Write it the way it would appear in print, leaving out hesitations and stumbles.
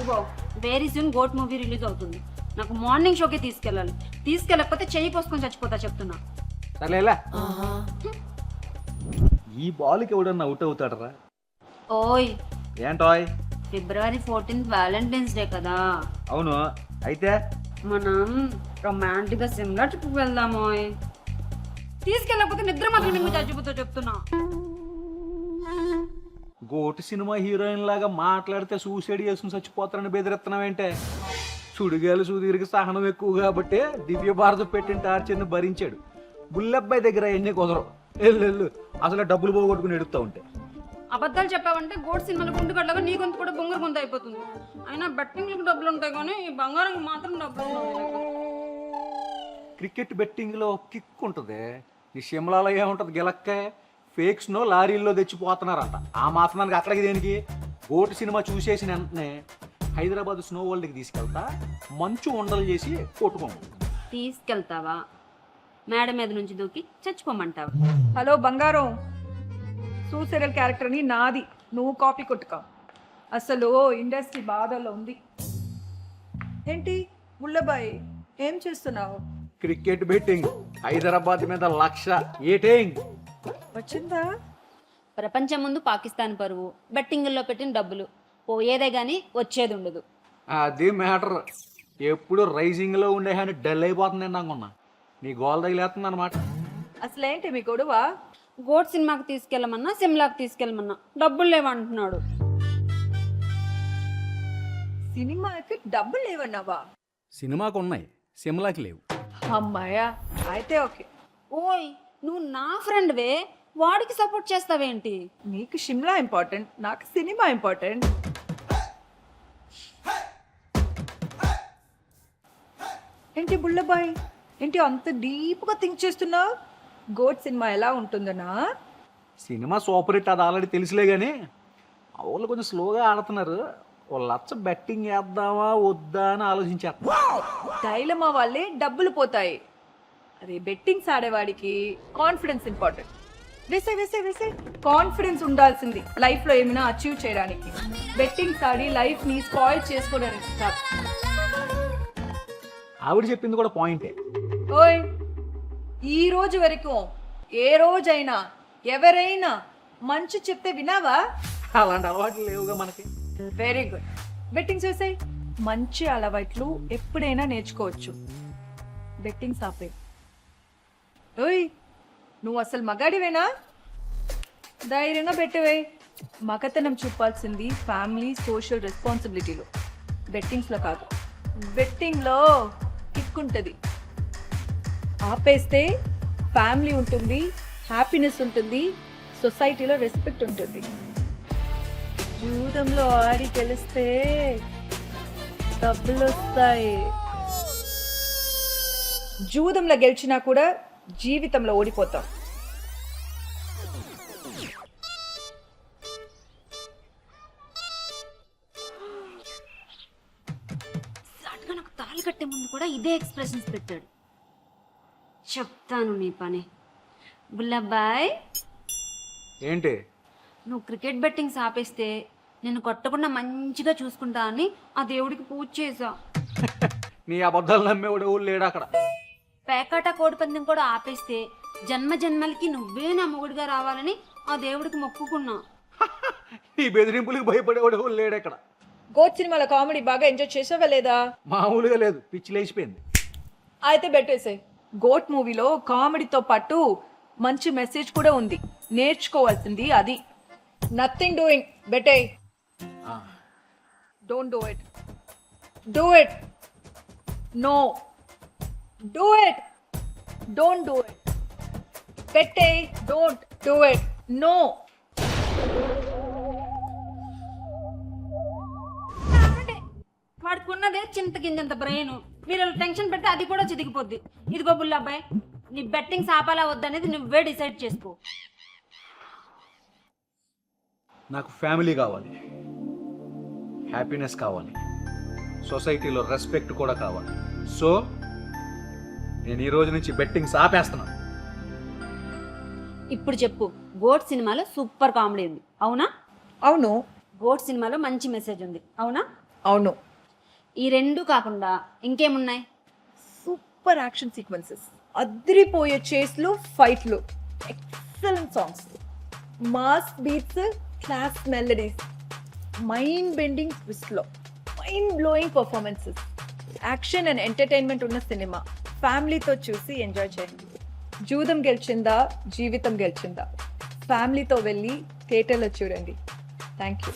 ఇదిగో very soon GOAT movie release అవుతుంది. నాకు మార్నింగ్ షోకి తీసుకెళ్ళాలి. తీసుకెళ్ళకపోతే చెయ్యి కోసుకొని చచ్చిపోతా చెప్తున్నా. సరేలా ఈ బాల్కి ఎవడన్నా అవుట్ అవుతాడరా? ఓయ్ ఏంటోయ్? February 14th వ్యాలంటైన్స్ డే కదా. అవును, అయితే మనం రొమాంటిక్ గా సిమ్లా ట్రిప్ వెళ్దాము. తీసుకెళ్ళకపోతే నిద్ర మాత్రం మీకు చచ్చిపోతా చెప్తున్నా. గోటు సినిమా హీరోయిన్ లాగా మాట్లాడితే సూసైడ్ చేసుకుని చచ్చిపోతారని బెదిరిస్తున్నావేంటే? సుడిగాలు సుదీర్ఘ సహనం ఎక్కువ కాబట్టి దివ్య భారత పెట్టిన టార్చర్ని భరించాడు. బుల్లబ్బాయి దగ్గర ఎన్ని కుదరవు. వెళ్ళు, అసలు డబ్బులు పోగొట్టుకుని ఎడుతూ ఉంటే. అబద్ధాలు చెప్పావంటే గోడ్ సినిమాలు గుండు కట్టగా నీ గొంతు కూడా బొంగరు గొంతు అయిపోతుంది. అయినా బెట్టింగ్లకు డబ్బులు ఉంటాయి కానీ ఈ బంగారం మాత్రం డబ్బులు ఉండవు. క్రికెట్ బెట్టింగ్లో కిక్ ఉంటుంది. ఈ షిమ్లాలో ఏముంటుంది గిలక్కే? ఫేక్స్నో లారీల్లో తెచ్చిపోతున్నారంట. ఆ మాత్రానికి అక్కడికి దేనికి? గోటు సినిమా చూసేసిన వెంటనే హైదరాబాద్ స్నో వరల్డ్కి తీసుకెళ్తా, మంచు ఉండలు చేసి కొట్టుకోము. తీసుకెళ్తావా? మేడ మీద నుంచి దూకి చచ్చిపోమంటావా? హలో బంగారం, సూసైడల్ క్యారెక్టర్ని నాది, నువ్వు కాపీ కొట్టుకో. అసలు ఇండస్ట్రీ బాధల్లో ఉంది. ఏంటి ముల్లబాయ్, ఏం చేస్తున్నావు? క్రికెట్ బెట్టింగ్ హైదరాబాద్ మీద 1,00,000 ఏటేంగ్ వచ్చిందా? ప్రపంచం ముందు పాకిస్తాన్ పరువు, బెట్టింగుల్లో పెట్టిన డబ్బులు పోయేదే గానీ వచ్చేది ఉండదు. అది మ్యాటర్. ఎప్పుడు రైజింగ్లో ఉండే కానీ డల్ అయిపోతుంది అనుకున్నా. నీ గోల్ తగిలేస్తుంది అనమాట. అసలేంటి మీ గొడవ? గోడ్ సినిమాకి తీసుకెళ్ళమన్నా సిమ్లాకి తీసుకెళ్ళమన్నా డబ్బులు లేవంటున్నాడు. సినిమాకి డబ్బులు లేవన్నావా? సినిమాకు ఉన్నాయి, సిమ్లాకి లేవు. అమ్మాయా, అయితే ఓకే. ఓయ్ నువ్వు నా ఫ్రెండ్వే, వాడికి సపోర్ట్ చేస్తావేంటి? నీకు షిమ్లా ఇంపార్టెంట్, నాకు సినిమా ఇంపార్టెంట్. ఏంటి బుల్లబాయ్, ఏంటి అంత డీప్గా థింక్ చేస్తున్నావు? గోడ్ సినిమా ఎలా ఉంటుందనా? సినిమా సూపర్ హిట్, అది ఆల్రెడీ తెలుసులే కానీ వాళ్ళు కొంచెం స్లోగా ఆడుతున్నారు. ఓ 1,00,000 బెట్టింగ్ వేద్దామా వద్దా అని ఆలోచించేస్తా. డైలమా వాళ్ళే డబ్బులు పోతాయి. అదే బెట్టింగ్స్ ఆడేవాడికి కాన్ఫిడెన్స్ ఇంపార్టెంట్. వేసే కాన్ఫిడెన్స్ ఉండాల్సింది లైఫ్లో ఏమైనా అచీవ్ చేయడానికి. బెట్టింగ్స్ ఆడి లైఫ్ని స్పాయిల్ చేసుకోవడానికి కాదు. ఆవిడ చెప్పింది కూడా పాయింటే. ఓయ్, ఈ రోజు వరకు ఏ రోజైనా ఎవరైనా మంచి చెప్తే వినావా? అలాంటి అలవాట్లు లేవుగా మనకి. Very good. బెట్టింగ్స్ వేసాయి. మంచి అలవాట్లు ఎప్పుడైనా నేర్చుకోవచ్చు. బెట్టింగ్స్ ఆపే. ఓయ్, నువ్వు అసలు మగాడివేనా? ధైర్యంగా పెట్టవే. మగతనం చూపాల్సింది ఫ్యామిలీ సోషల్ రెస్పాన్సిబిలిటీలో, బెట్టింగ్స్లో కాదు. బెట్టింగ్లో కిక్ ఉంటుంది, ఆపేస్తే ఫ్యామిలీ ఉంటుంది, హ్యాపీనెస్ ఉంటుంది, సొసైటీలో రెస్పెక్ట్ ఉంటుంది. జూదంలో ఆడి గెలిస్తే డబ్బులు వస్తాయి. జూదంలో గెలిచినా కూడా జీవితంలో ఓడిపోతాం. అటుగా నాకు తాళి కట్టే ముందు కూడా ఇదే ఎక్స్ప్రెషన్స్ పెట్టాడు. చెప్తాను నీ పని. బుల్లబ్బాయ్, ఏంటి? నువ్వు క్రికెట్ బెట్టింగ్స్ ఆపేస్తే నేను కొట్టకుండా మంచిగా చూసుకుంటా అని ఆ దేవుడికి పూజ చేసా. నీ అబద్ధాలు నమ్మేవాడు ఎవడు లేడు అక్కడ. పేకాట కోడిపందెం కూడా ఆపేస్తే జన్మ జన్మలకి నువ్వే నా మొగుడిగా రావాలని ఆ దేవుడికి మొక్కుకున్నా. నీ బెదిరింపులకు భయపడేవాడు ఎవడు లేడు అక్కడ. గోట్ సినిమాలో కామెడీ బాగా ఎంజాయ్ చేసావా లేదా? మామూలుగా లేదు, పిచ్చి లేచిపోయింది. అయితే పెట్టేసాయి. గోట్ మూవీలో కామెడీతో పాటు మంచి మెసేజ్ కూడా ఉంది. నేర్చుకోవాల్సింది అది. నథింగ్ డూయింగ్, బెటే. Don't do it. Do it. No, do it. Don't do it. బెటే, డోంట్ డూ ఇట్. నో. వాడికి ఉన్నదే చింత గింజంత బ్రెయిన్. మీరు టెన్షన్ పెడితే అది కూడా చితికిపోద్ది. ఇదిగో బుల్లబ్బాయ్, నీ బెట్టింగ్స్ ఆపాలా వద్దనేది నువ్వే డిసైడ్ చేసుకో. నాకు ఫ్యామిలీ కావాలి, హ్యాపీనెస్ కావాలి, సొసైటీలో రెస్పెక్ట్ కూడా కావాలి. సో నేను ఈ రోజు నుంచి బెట్టింగ్స్ ఆపేస్తున్నాను. ఇప్పుడు చెప్పు, గోట్ సినిమాలో సూపర్ కామెడీ ఉంది అవునా? అవును. గోట్ సినిమాలో మంచి మెసేజ్ ఉంది అవునా? అవును, ఈ రెండు కాకుండా ఇంకేమున్నాయి? సూపర్ యాక్షన్ సీక్వెన్సెస్, అదిరిపోయే చేస్లు, ఫైట్లు, excellent songs, mass beats, class melodies, mind bending ట్విస్ట్లో, mind blowing performances, action and entertainment ఉన్న సినిమా. ఫ్యామిలీతో చూసి ఎంజాయ్ చేయండి. జూదం గెలిచిందా, జీవితం గెలిచిందా, ఫ్యామిలీతో వెళ్ళి థియేటర్లో చూడండి. Thank you.